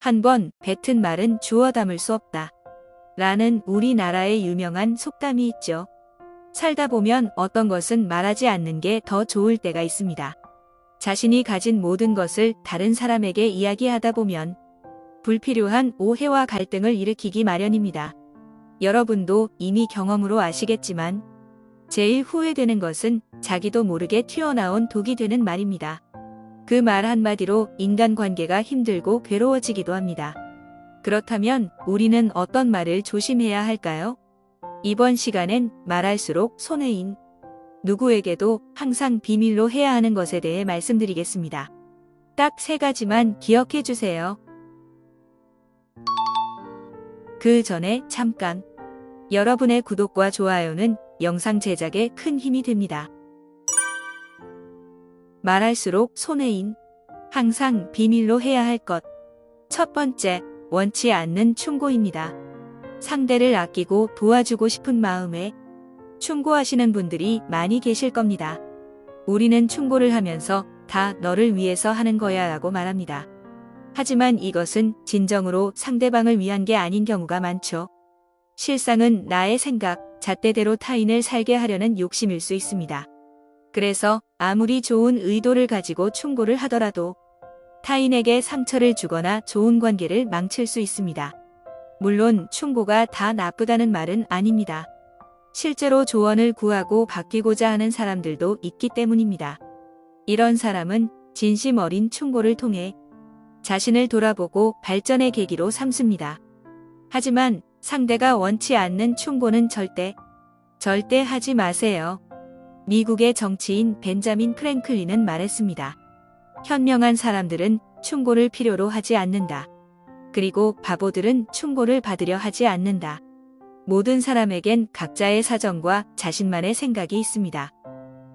한 번 뱉은 말은 주워 담을 수 없다. 라는 우리나라의 유명한 속담이 있죠. 살다 보면 어떤 것은 말하지 않는 게 더 좋을 때가 있습니다. 자신이 가진 모든 것을 다른 사람에게 이야기하다 보면 불필요한 오해와 갈등을 일으키기 마련입니다. 여러분도 이미 경험으로 아시겠지만 제일 후회되는 것은 자기도 모르게 튀어나온 독이 되는 말입니다. 그 말 한마디로 인간관계가 힘들고 괴로워지기도 합니다. 그렇다면 우리는 어떤 말을 조심해야 할까요? 이번 시간엔 말할수록 손해인 누구에게도 항상 비밀로 해야 하는 것에 대해 말씀드리겠습니다. 딱 3가지만 기억해 주세요. 그 전에 잠깐 여러분의 구독과 좋아요는 영상 제작에 큰 힘이 됩니다. 말할수록 손해인 항상 비밀로 해야 할 것. 첫 번째, 원치 않는 충고입니다. 상대를 아끼고 도와주고 싶은 마음에 충고하시는 분들이 많이 계실 겁니다. 우리는 충고를 하면서 다 너를 위해서 하는 거야 라고 말합니다. 하지만 이것은 진정으로 상대방을 위한 게 아닌 경우가 많죠. 실상은 나의 생각, 잣대대로 타인을 살게 하려는 욕심일 수 있습니다. 그래서 아무리 좋은 의도를 가지고 충고를 하더라도 타인에게 상처를 주거나 좋은 관계를 망칠 수 있습니다. 물론 충고가 다 나쁘다는 말은 아닙니다. 실제로 조언을 구하고 바뀌고자 하는 사람들도 있기 때문입니다. 이런 사람은 진심 어린 충고를 통해 자신을 돌아보고 발전의 계기로 삼습니다. 하지만 상대가 원치 않는 충고는 절대 하지 마세요. 미국의 정치인 벤자민 프랭클린은 말했습니다. 현명한 사람들은 충고를 필요로 하지 않는다. 그리고 바보들은 충고를 받으려 하지 않는다. 모든 사람에겐 각자의 사정과 자신만의 생각이 있습니다.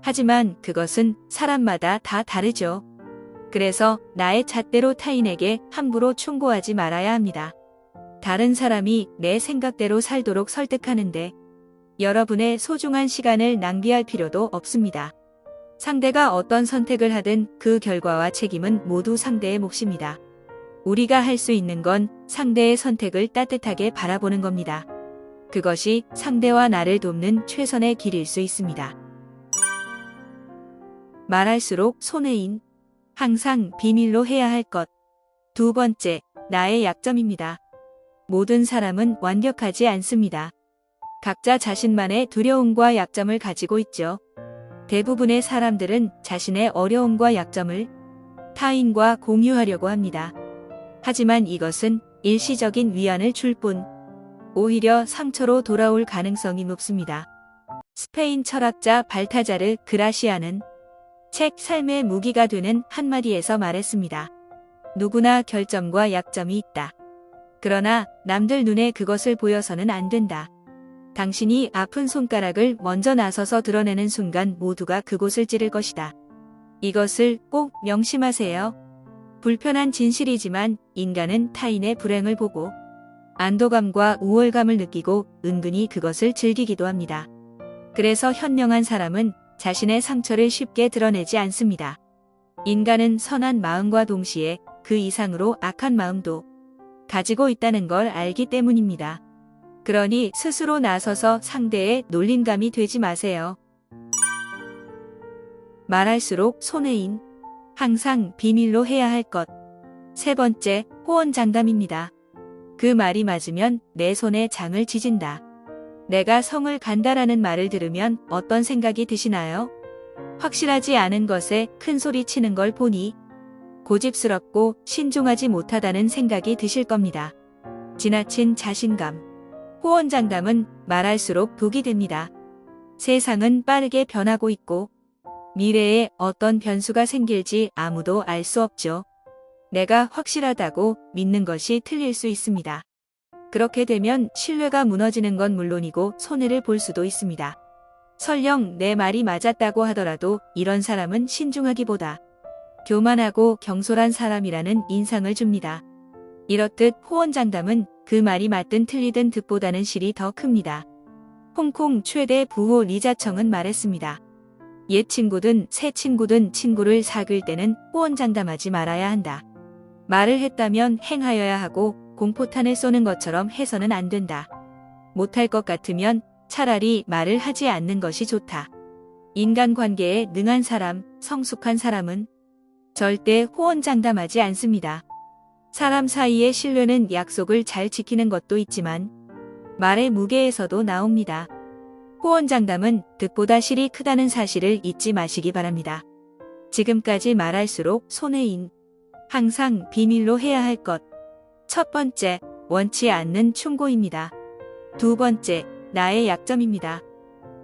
하지만 그것은 사람마다 다 다르죠. 그래서 나의 잣대로 타인에게 함부로 충고하지 말아야 합니다. 다른 사람이 내 생각대로 살도록 설득하는데 여러분의 소중한 시간을 낭비할 필요도 없습니다. 상대가 어떤 선택을 하든 그 결과와 책임은 모두 상대의 몫입니다. 우리가 할 수 있는 건 상대의 선택을 따뜻하게 바라보는 겁니다. 그것이 상대와 나를 돕는 최선의 길일 수 있습니다. 말할수록 손해인 항상 비밀로 해야 할 것. 두 번째, 나의 약점입니다. 모든 사람은 완벽하지 않습니다. 각자 자신만의 두려움과 약점을 가지고 있죠. 대부분의 사람들은 자신의 어려움과 약점을 타인과 공유하려고 합니다. 하지만 이것은 일시적인 위안을 줄 뿐 오히려 상처로 돌아올 가능성이 높습니다. 스페인 철학자 발타자르 그라시아는 책 삶의 무기가 되는 한마디에서 말했습니다. 누구나 결점과 약점이 있다. 그러나 남들 눈에 그것을 보여서는 안 된다. 당신이 아픈 손가락을 먼저 나서서 드러내는 순간 모두가 그곳을 찌를 것이다. 이것을 꼭 명심하세요. 불편한 진실이지만 인간은 타인의 불행을 보고 안도감과 우월감을 느끼고 은근히 그것을 즐기기도 합니다. 그래서 현명한 사람은 자신의 상처를 쉽게 드러내지 않습니다. 인간은 선한 마음과 동시에 그 이상으로 악한 마음도 가지고 있다는 걸 알기 때문입니다. 그러니 스스로 나서서 상대의 놀림감이 되지 마세요. 말할수록 손해인 항상 비밀로 해야 할 것. 세 번째, 호언장담입니다. 그 말이 맞으면 내 손에 장을 지진다. 내가 성을 간다라는 말을 들으면 어떤 생각이 드시나요? 확실하지 않은 것에 큰 소리 치는 걸 보니 고집스럽고 신중하지 못하다는 생각이 드실 겁니다. 지나친 자신감. 호언장담은 말할수록 독이 됩니다. 세상은 빠르게 변하고 있고 미래에 어떤 변수가 생길지 아무도 알 수 없죠. 내가 확실하다고 믿는 것이 틀릴 수 있습니다. 그렇게 되면 신뢰가 무너지는 건 물론이고 손해를 볼 수도 있습니다. 설령 내 말이 맞았다고 하더라도 이런 사람은 신중하기보다 교만하고 경솔한 사람이라는 인상을 줍니다. 이렇듯 호언장담은 그 말이 맞든 틀리든 득보다는 실이 더 큽니다. 홍콩 최대 부호 리자청은 말했습니다. 옛 친구든 새 친구든 친구를 사귈 때는 호언장담하지 말아야 한다. 말을 했다면 행하여야 하고 공포탄을 쏘는 것처럼 해서는 안 된다. 못할 것 같으면 차라리 말을 하지 않는 것이 좋다. 인간관계에 능한 사람, 성숙한 사람은 절대 호언장담하지 않습니다. 사람 사이의 신뢰는 약속을 잘 지키는 것도 있지만 말의 무게에서도 나옵니다. 호언장담은 득보다 실이 크다는 사실을 잊지 마시기 바랍니다. 지금까지 말할수록 손해인. 항상 비밀로 해야 할 것. 첫 번째, 원치 않는 충고입니다. 두 번째, 나의 약점입니다.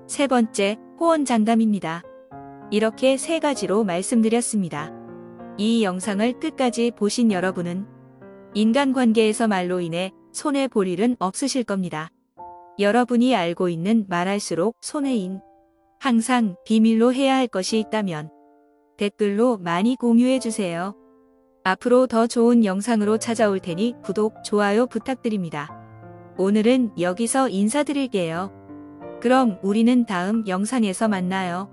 세 번째, 호언장담입니다. 이렇게 세 가지로 말씀드렸습니다. 이 영상을 끝까지 보신 여러분은 인간관계에서 말로 인해 손해볼 일은 없으실 겁니다. 여러분이 알고 있는 말할수록 손해인, 항상 비밀로 해야 할 것이 있다면 댓글로 많이 공유해주세요. 앞으로 더 좋은 영상으로 찾아올 테니 구독, 좋아요 부탁드립니다. 오늘은 여기서 인사드릴게요. 그럼 우리는 다음 영상에서 만나요.